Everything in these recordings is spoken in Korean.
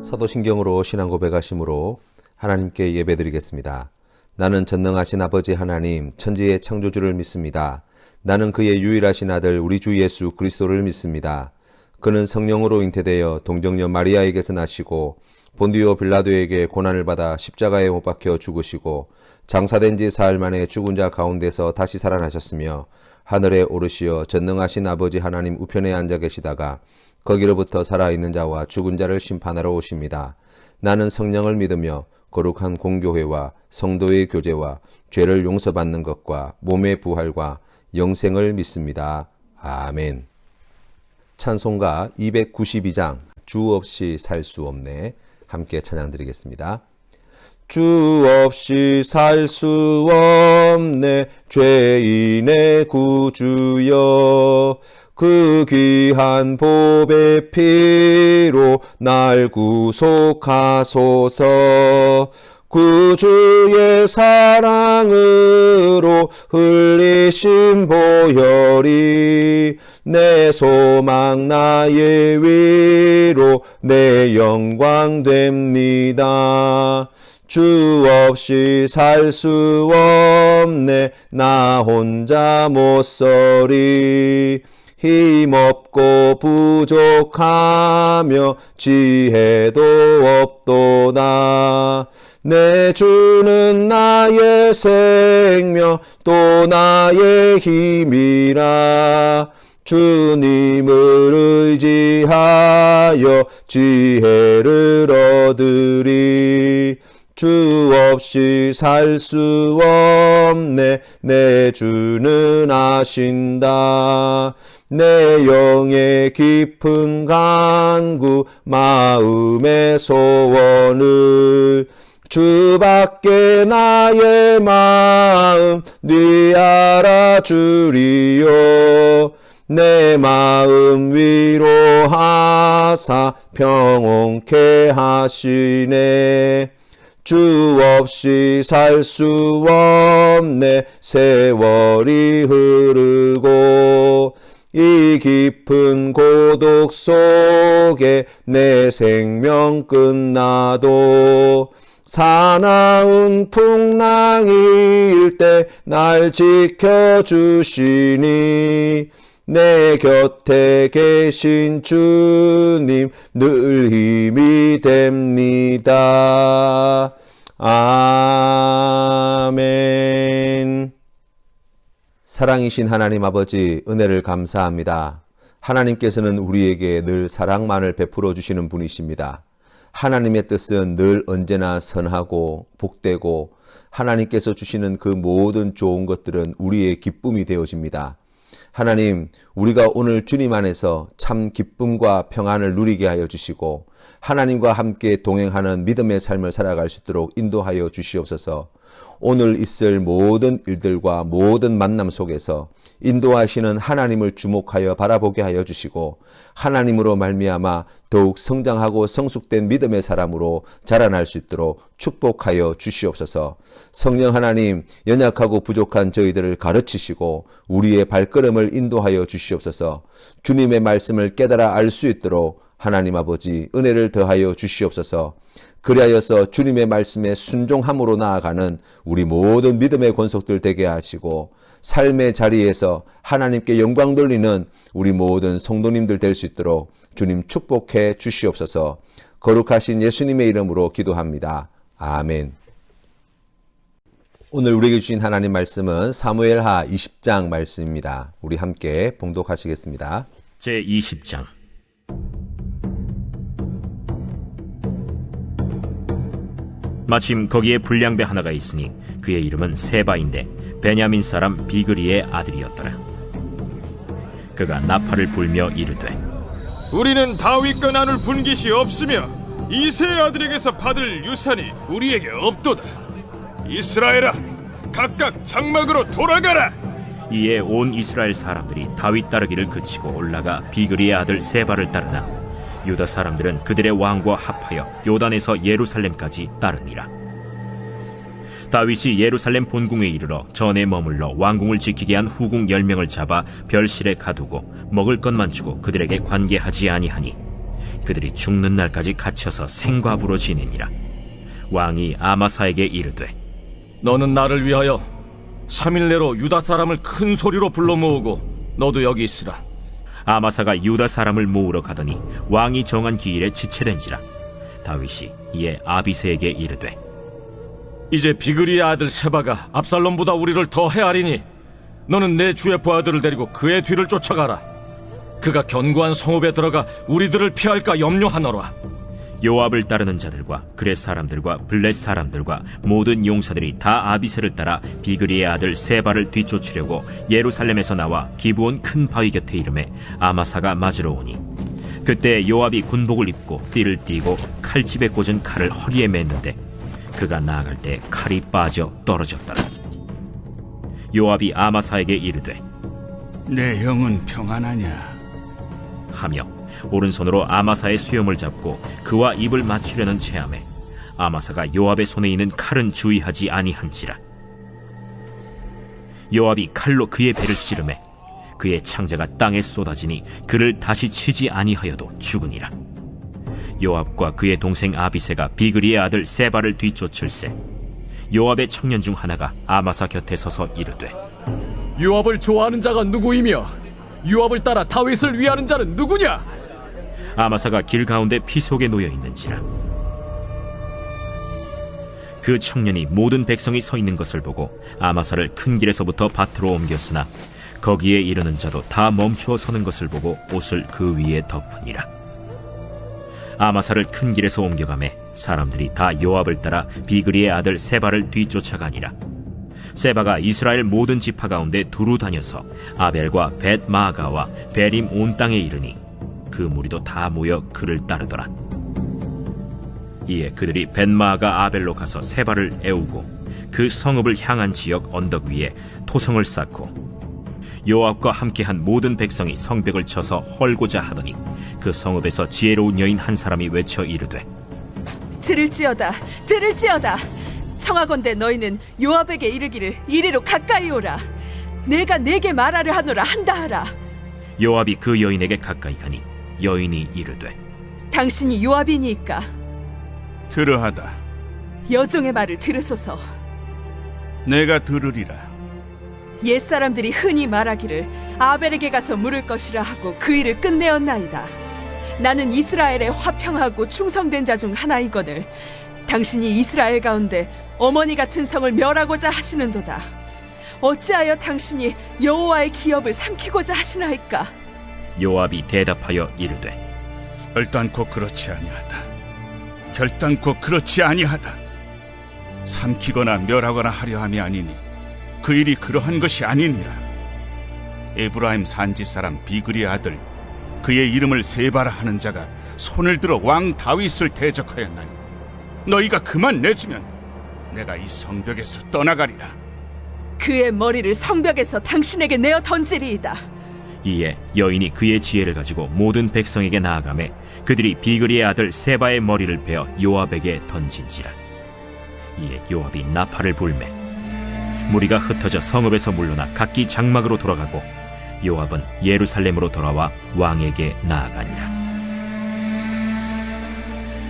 사도신경으로 신앙 고백하심으로 하나님께 예배드리겠습니다. 나는 전능하신 아버지 하나님, 천지의 창조주를 믿습니다. 나는 그의 유일하신 아들 우리 주 예수 그리스도를 믿습니다. 그는 성령으로 잉태되어 동정녀 마리아에게서 나시고 본디오 빌라도에게 고난을 받아 십자가에 못 박혀 죽으시고 장사된 지 사흘 만에 죽은 자 가운데서 다시 살아나셨으며 하늘에 오르시어 전능하신 아버지 하나님 우편에 앉아 계시다가 거기로부터 살아있는 자와 죽은 자를 심판하러 오십니다. 나는 성령을 믿으며 거룩한 공교회와 성도의 교제와 죄를 용서받는 것과 몸의 부활과 영생을 믿습니다. 아멘. 찬송가 292장 주 없이 살 수 없네. 함께 찬양 드리겠습니다. 주 없이 살 수 없네 죄인의 구주여, 그 귀한 보배 피로 날 구속하소서. 구주의 사랑으로 흘리신 보혈이 내 소망 나의 위로 내 영광 됩니다. 주 없이 살 수 없네 나 혼자 못 서리. 힘없고 부족하며 지혜도 없도다. 내 주는 나의 생명 또 나의 힘이라. 주님을 의지하여 지혜를 얻으리. 주 없이 살 수 없네 내 주는 아신다. 내 영의 깊은 간구 마음의 소원을 주밖에 나의 마음 네 알아주리요. 내 마음 위로하사 평온케 하시네. 주 없이 살 수 없네 세월이 흐르고 이 깊은 고독 속에 내 생명 끝나도 사나운 풍랑일 때 날 지켜주시니 내 곁에 계신 주님 늘 힘이 됩니다. 아멘. 사랑이신 하나님 아버지, 은혜를 감사합니다. 하나님께서는 우리에게 늘 사랑만을 베풀어 주시는 분이십니다. 하나님의 뜻은 늘 언제나 선하고 복되고 하나님께서 주시는 그 모든 좋은 것들은 우리의 기쁨이 되어집니다. 하나님, 우리가 오늘 주님 안에서 참 기쁨과 평안을 누리게 하여 주시고 하나님과 함께 동행하는 믿음의 삶을 살아갈 수 있도록 인도하여 주시옵소서. 오늘 있을 모든 일들과 모든 만남 속에서 인도하시는 하나님을 주목하여 바라보게 하여 주시고 하나님으로 말미암아 더욱 성장하고 성숙된 믿음의 사람으로 자라날 수 있도록 축복하여 주시옵소서. 성령 하나님, 연약하고 부족한 저희들을 가르치시고 우리의 발걸음을 인도하여 주시옵소서. 주님의 말씀을 깨달아 알 수 있도록 하나님 아버지 은혜를 더하여 주시옵소서. 그리하여서 주님의 말씀에 순종함으로 나아가는 우리 모든 믿음의 권속들 되게 하시고 삶의 자리에서 하나님께 영광 돌리는 우리 모든 성도님들 될 수 있도록 주님 축복해 주시옵소서. 거룩하신 예수님의 이름으로 기도합니다. 아멘. 오늘 우리에게 주신 하나님 말씀은 사무엘하 20장 말씀입니다. 우리 함께 봉독하시겠습니다. 제20장. 마침 거기에 불량배 하나가 있으니 그의 이름은 세바인데 베냐민 사람 비그리의 아들이었더라. 그가 나팔을 불며 이르되, 우리는 다윗과 나눌 분깃이 없으며 이새의 아들에게서 받을 유산이 우리에게 없도다. 이스라엘아, 각각 장막으로 돌아가라. 이에 온 이스라엘 사람들이 다윗 따르기를 그치고 올라가 비그리의 아들 세바를 따르나 유다 사람들은 그들의 왕과 합하여 요단에서 예루살렘까지 따르니라. 다윗이 예루살렘 본궁에 이르러 전에 머물러 왕궁을 지키게 한 후궁 10명을 잡아 별실에 가두고 먹을 것만 주고 그들에게 관계하지 아니하니 그들이 죽는 날까지 갇혀서 생과부로 지내니라. 왕이 아마사에게 이르되 너는 나를 위하여 3일 내로 유다 사람을 큰 소리로 불러 모으고 너도 여기 있으라. 아마사가 유다 사람을 모으러 가더니 왕이 정한 기일에 지체된지라. 다윗이 이에 아비새에게 이르되 이제 비그리의 아들 세바가 압살롬보다 우리를 더 헤아리니 너는 내 주의 부하들을 데리고 그의 뒤를 쫓아가라. 그가 견고한 성읍에 들어가 우리들을 피할까 염려하노라. 요압을 따르는 자들과 그렛 사람들과 블렛 사람들과 모든 용사들이 다 아비새를 따라 비그리의 아들 세바를 뒤쫓으려고 예루살렘에서 나와 기브온 큰 바위 곁에 이름에 아마사가 맞으러 오니 그때 요압이 군복을 입고 띠를 띠고 칼집에 꽂은 칼을 허리에 맸는데 그가 나아갈 때 칼이 빠져 떨어졌더라. 요압이 아마사에게 이르되 내 영은 평안하냐? 하며 오른손으로 아마사의 수염을 잡고 그와 입을 맞추려는 체함에 아마사가 요압의 손에 있는 칼은 주의하지 아니한지라. 요압이 칼로 그의 배를 찌르매 그의 창자가 땅에 쏟아지니 그를 다시 치지 아니하여도 죽으니라. 요압과 그의 동생 아비새가 비그리의 아들 세바를 뒤쫓을세 요압의 청년 중 하나가 아마사 곁에 서서 이르되 요압을 좋아하는 자가 누구이며 요압을 따라 다윗을 위하는 자는 누구냐? 아마사가 길 가운데 피 속에 놓여 있는지라. 그 청년이 모든 백성이 서 있는 것을 보고 아마사를 큰 길에서부터 밭으로 옮겼으나 거기에 이르는 자도 다 멈추어 서는 것을 보고 옷을 그 위에 덮으니라. 아마사를 큰 길에서 옮겨가매 사람들이 다 요압을 따라 비그리의 아들 세바를 뒤쫓아가니라. 세바가 이스라엘 모든 지파 가운데 두루 다녀서 아벨과 벳마아가와 베림 온 땅에 이르니 그 무리도 다 모여 그를 따르더라. 이에 그들이 벳마아가 아벨로 가서 세바를 애우고 그 성읍을 향한 지역 언덕 위에 토성을 쌓고 요압과 함께한 모든 백성이 성벽을 쳐서 헐고자 하더니 그 성읍에서 지혜로운 여인 한 사람이 외쳐 이르되 들을지어다 들을지어다 청하건대 너희는 요압에게 이르기를 이리로 가까이 오라. 내가 내게 말하려 하노라 한다 하라. 요압이 그 여인에게 가까이 가니 여인이 이르되 당신이 요압이니까 들으하다. 여종의 말을 들으소서. 내가 들으리라. 옛사람들이 흔히 말하기를 아벨에게 가서 물을 것이라 하고 그 일을 끝내었나이다. 나는 이스라엘의 화평하고 충성된 자 중 하나이거늘 당신이 이스라엘 가운데 어머니 같은 성을 멸하고자 하시는도다. 어찌하여 당신이 여호와의 기업을 삼키고자 하시나이까? 요압이 대답하여 이르되 결단코 그렇지 아니하다. 결단코 그렇지 아니하다. 삼키거나 멸하거나 하려 함이 아니니 그 일이 그러한 것이 아니니라. 에브라임 산지 사람 비그리의 아들 그의 이름을 세바라 하는 자가 손을 들어 왕 다윗을 대적하였나니 너희가 그만 내주면 내가 이 성벽에서 떠나가리라. 그의 머리를 성벽에서 당신에게 내어 던지리이다. 이에 여인이 그의 지혜를 가지고 모든 백성에게 나아가매 그들이 비그리의 아들 세바의 머리를 베어 요압에게 던진지라. 이에 요압이 나팔을 불매 무리가 흩어져 성읍에서 물러나 각기 장막으로 돌아가고 요압은 예루살렘으로 돌아와 왕에게 나아가니라.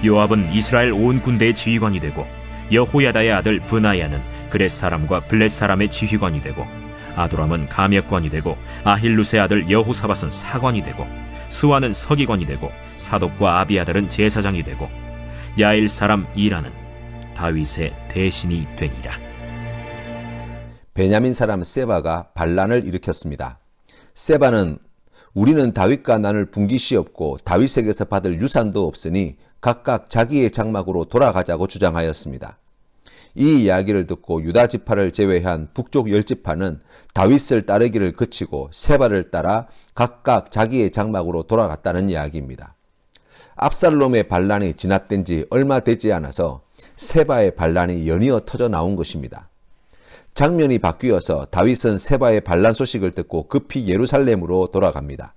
요압은 이스라엘 온 군대의 지휘관이 되고 여호야다의 아들 브나야는 그렛 사람과 블렛 사람의 지휘관이 되고 아도람은 감역관이 되고 아힐루스의 아들 여호사밧은 사관이 되고 스와는 서기관이 되고 사독과 아비아달은 제사장이 되고 야일 사람 이라는 다윗의 대신이 되니라. 베냐민 사람 세바가 반란을 일으켰습니다. 세바는 우리는 다윗과 난을 분기시었고 다윗에게서 받을 유산도 없으니 각각 자기의 장막으로 돌아가자고 주장하였습니다. 이 이야기를 듣고 유다 지파를 제외한 북쪽 10지파는 다윗을 따르기를 그치고 세바를 따라 각각 자기의 장막으로 돌아갔다는 이야기입니다. 압살롬의 반란이 진압된 지 얼마 되지 않아서 세바의 반란이 연이어 터져 나온 것입니다. 장면이 바뀌어서 다윗은 세바의 반란 소식을 듣고 급히 예루살렘으로 돌아갑니다.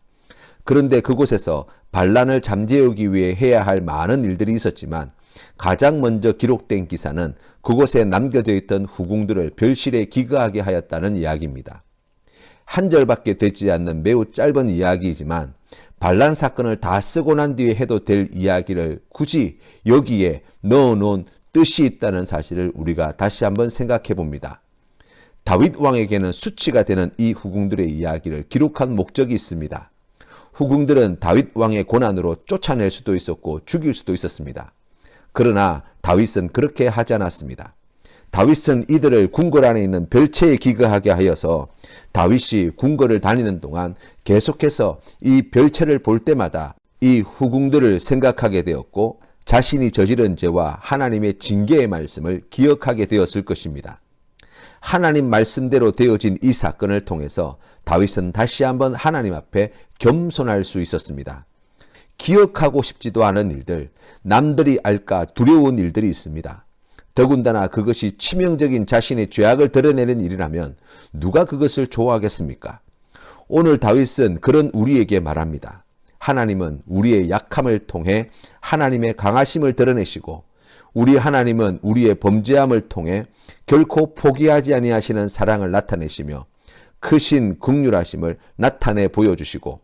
그런데 그곳에서 반란을 잠재우기 위해 해야 할 많은 일들이 있었지만 가장 먼저 기록된 기사는 그곳에 남겨져 있던 후궁들을 별실에 기거하게 하였다는 이야기입니다. 한 절밖에 되지 않는 매우 짧은 이야기이지만 반란 사건을 다 쓰고 난 뒤에 해도 될 이야기를 굳이 여기에 넣어놓은 뜻이 있다는 사실을 우리가 다시 한번 생각해 봅니다. 다윗 왕에게는 수치가 되는 이 후궁들의 이야기를 기록한 목적이 있습니다. 후궁들은 다윗 왕의 고난으로 쫓아낼 수도 있었고 죽일 수도 있었습니다. 그러나 다윗은 그렇게 하지 않았습니다. 다윗은 이들을 궁궐 안에 있는 별채에 기거하게 하여서 다윗이 궁궐을 다니는 동안 계속해서 이 별채를 볼 때마다 이 후궁들을 생각하게 되었고 자신이 저지른 죄와 하나님의 징계의 말씀을 기억하게 되었을 것입니다. 하나님 말씀대로 되어진 이 사건을 통해서 다윗은 다시 한번 하나님 앞에 겸손할 수 있었습니다. 기억하고 싶지도 않은 일들, 남들이 알까 두려운 일들이 있습니다. 더군다나 그것이 치명적인 자신의 죄악을 드러내는 일이라면 누가 그것을 좋아하겠습니까? 오늘 다윗은 그런 우리에게 말합니다. 하나님은 우리의 약함을 통해 하나님의 강하심을 드러내시고 우리 하나님은 우리의 범죄함을 통해 결코 포기하지 아니하시는 사랑을 나타내시며 크신 긍휼하심을 나타내 보여주시고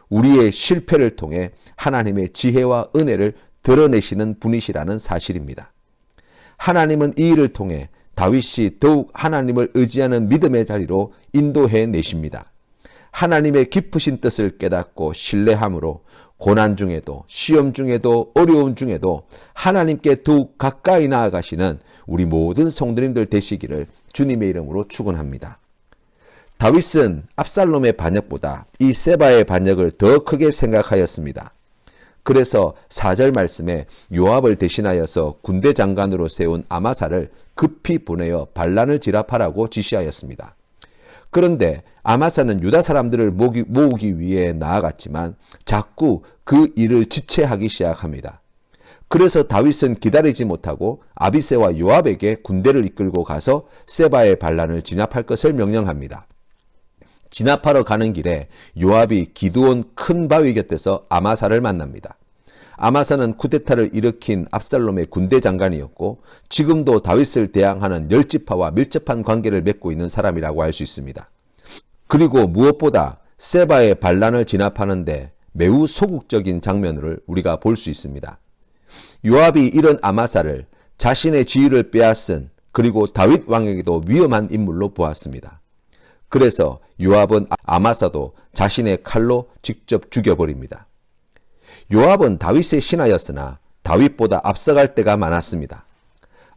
우리의 실패를 통해 하나님의 지혜와 은혜를 드러내시는 분이시라는 사실입니다. 하나님은 이 일을 통해 다윗이 더욱 하나님을 의지하는 믿음의 자리로 인도해 내십니다. 하나님의 깊으신 뜻을 깨닫고 신뢰함으로 고난 중에도 시험 중에도 어려움 중에도 하나님께 더욱 가까이 나아가시는 우리 모든 성도님들 되시기를 주님의 이름으로 축원합니다. 다윗은 압살롬의 반역보다 이 세바의 반역을 더 크게 생각하였습니다. 그래서 4절 말씀에 요압을 대신하여서 군대 장관으로 세운 아마사를 급히 보내어 반란을 진압하라고 지시하였습니다. 그런데 아마사는 유다 사람들을 모으기 위해 나아갔지만 자꾸 그 일을 지체하기 시작합니다. 그래서 다윗은 기다리지 못하고 아비새와 요압에게 군대를 이끌고 가서 세바의 반란을 진압할 것을 명령합니다. 진압하러 가는 길에 요압이 기드온 큰 바위 곁에서 아마사를 만납니다. 아마사는 쿠데타를 일으킨 압살롬의 군대 장관이었고 지금도 다윗을 대항하는 열지파와 밀접한 관계를 맺고 있는 사람이라고 할 수 있습니다. 그리고 무엇보다 세바의 반란을 진압하는데 매우 소극적인 장면을 우리가 볼 수 있습니다. 요압이 이런 아마사를 자신의 지위를 빼앗은 그리고 다윗 왕에게도 위험한 인물로 보았습니다. 그래서 요압은 아마사도 자신의 칼로 직접 죽여버립니다. 요압은 다윗의 신하였으나 다윗보다 앞서갈 때가 많았습니다.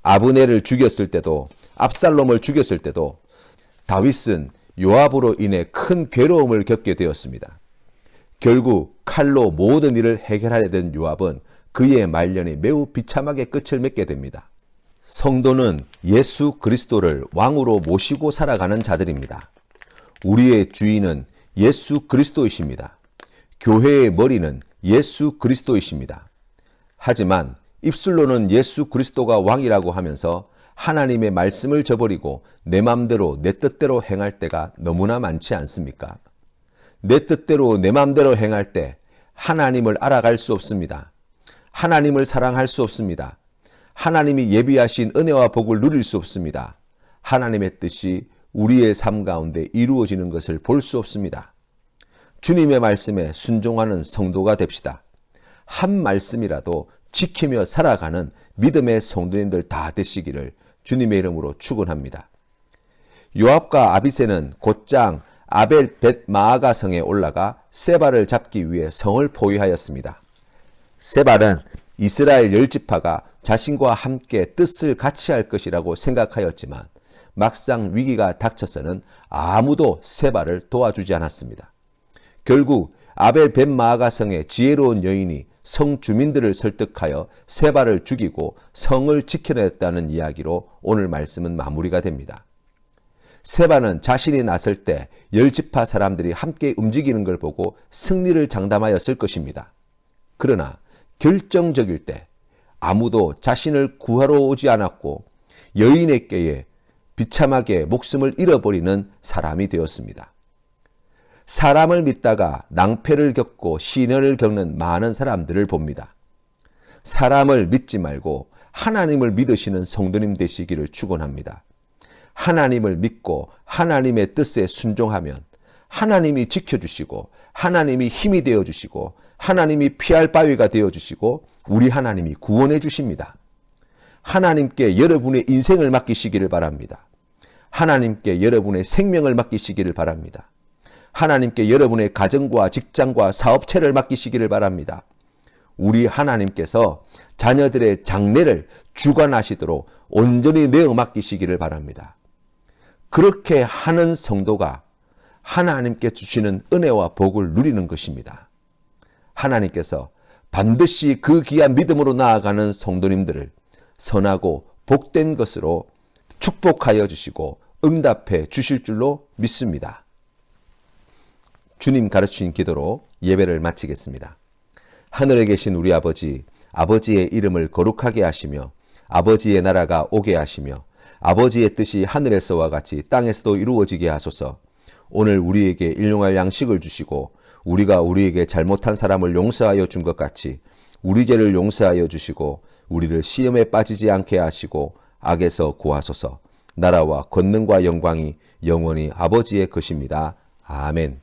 아브넬을 죽였을 때도 압살롬을 죽였을 때도 다윗은 요압으로 인해 큰 괴로움을 겪게 되었습니다. 결국 칼로 모든 일을 해결하려 된 요압은 그의 말년이 매우 비참하게 끝을 맺게 됩니다. 성도는 예수 그리스도를 왕으로 모시고 살아가는 자들입니다. 우리의 주인은 예수 그리스도이십니다. 교회의 머리는 예수 그리스도이십니다. 하지만 입술로는 예수 그리스도가 왕이라고 하면서 하나님의 말씀을 저버리고 내 맘대로 내 뜻대로 행할 때가 너무나 많지 않습니까? 내 뜻대로 내 맘대로 행할 때 하나님을 알아갈 수 없습니다. 하나님을 사랑할 수 없습니다. 하나님이 예비하신 은혜와 복을 누릴 수 없습니다. 하나님의 뜻이 우리의 삶 가운데 이루어지는 것을 볼 수 없습니다. 주님의 말씀에 순종하는 성도가 됩시다. 한 말씀이라도 지키며 살아가는 믿음의 성도님들 다 되시기를 주님의 이름으로 축원합니다. 요압과 아비새는 곧장 아벨 벳 마아가 성에 올라가 세바를 잡기 위해 성을 포위하였습니다. 세바는 이스라엘 열지파가 자신과 함께 뜻을 같이 할 것이라고 생각하였지만 막상 위기가 닥쳐서는 아무도 세바를 도와주지 않았습니다. 결국 아벨 벳 마아가 성의 지혜로운 여인이 성 주민들을 설득하여 세바를 죽이고 성을 지켜냈다는 이야기로 오늘 말씀은 마무리가 됩니다. 세바는 자신이 나설 때 열지파 사람들이 함께 움직이는 걸 보고 승리를 장담하였을 것입니다. 그러나 결정적일 때 아무도 자신을 구하러 오지 않았고 여인에게 비참하게 목숨을 잃어버리는 사람이 되었습니다. 사람을 믿다가 낭패를 겪고 시련을 겪는 많은 사람들을 봅니다. 사람을 믿지 말고 하나님을 믿으시는 성도님 되시기를 축원합니다. 하나님을 믿고 하나님의 뜻에 순종하면 하나님이 지켜주시고 하나님이 힘이 되어 주시고 하나님이 피할 바위가 되어 주시고 우리 하나님이 구원해 주십니다. 하나님께 여러분의 인생을 맡기시기를 바랍니다. 하나님께 여러분의 생명을 맡기시기를 바랍니다. 하나님께 여러분의 가정과 직장과 사업체를 맡기시기를 바랍니다. 우리 하나님께서 자녀들의 장래를 주관하시도록 온전히 내어 맡기시기를 바랍니다. 그렇게 하는 성도가 하나님께 주시는 은혜와 복을 누리는 것입니다. 하나님께서 반드시 그 귀한 믿음으로 나아가는 성도님들을 선하고 복된 것으로 축복하여 주시고 응답해 주실 줄로 믿습니다. 주님 가르치신 기도로 예배를 마치겠습니다. 하늘에 계신 우리 아버지, 아버지의 이름을 거룩하게 하시며 아버지의 나라가 오게 하시며 아버지의 뜻이 하늘에서와 같이 땅에서도 이루어지게 하소서. 오늘 우리에게 일용할 양식을 주시고 우리가 우리에게 잘못한 사람을 용서하여 준 것 같이 우리 죄를 용서하여 주시고 우리를 시험에 빠지지 않게 하시고 악에서 구하소서. 나라와 권능과 영광이 영원히 아버지의 것입니다. 아멘.